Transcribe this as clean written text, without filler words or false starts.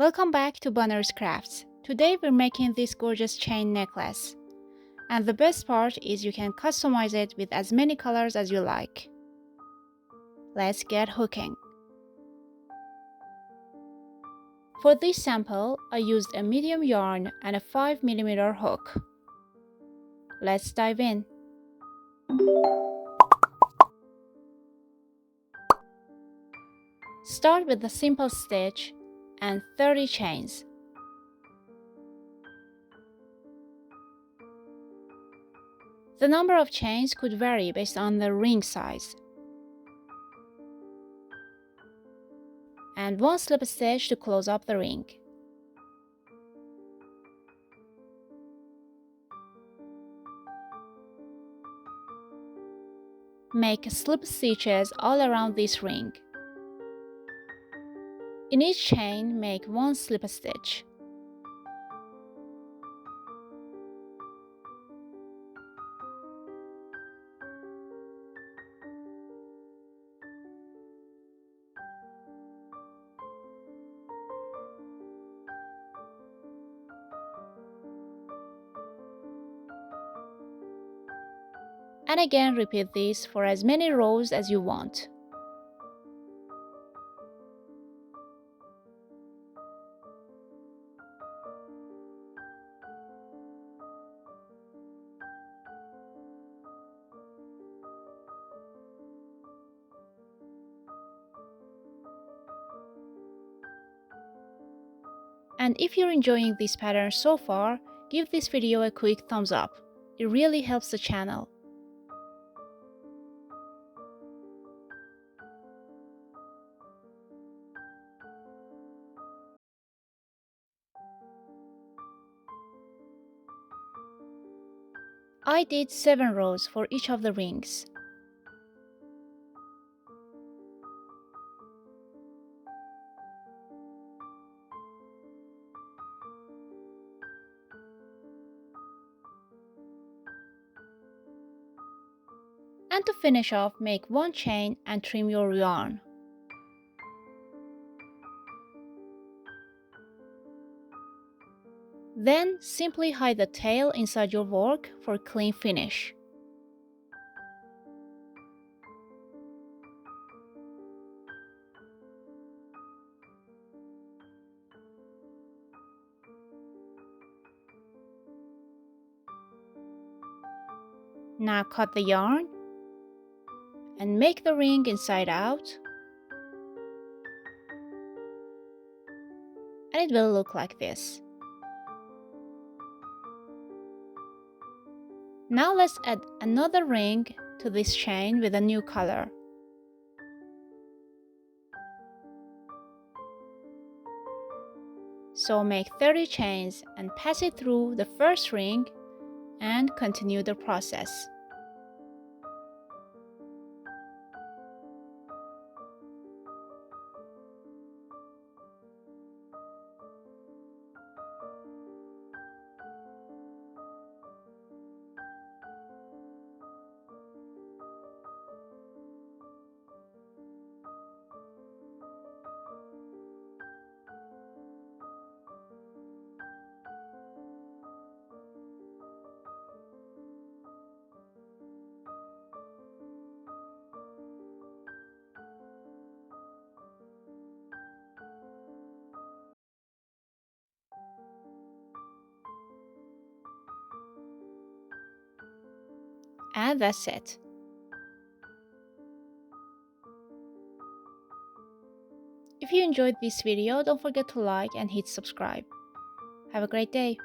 Welcome back to Bunner's Crafts. Today we're making this gorgeous chain necklace. And the best part is you can customize it with as many colors as you like. Let's get hooking. For this sample, I used a medium yarn and a 5mm hook. Let's dive in. Start with a simple stitch and 30 chains. The number of chains could vary based on the ring size. And one slip stitch to close up the ring. Make slip stitches all around this ring. In each chain, make one slip stitch. And again repeat this for as many rows as you want. And if you're enjoying this pattern so far, give this video a quick thumbs up. It really helps the channel. I did 7 rows for each of the rings. And to finish off, make one chain and trim your yarn. Then simply hide the tail inside your work for a clean finish. Now cut the yarn and make the ring inside out, and it will look like this. Now let's add another ring to this chain with a new color. So make 30 chains and pass it through the first ring and continue the process. And that's it. If you enjoyed this video, don't forget to like and hit subscribe. Have a great day.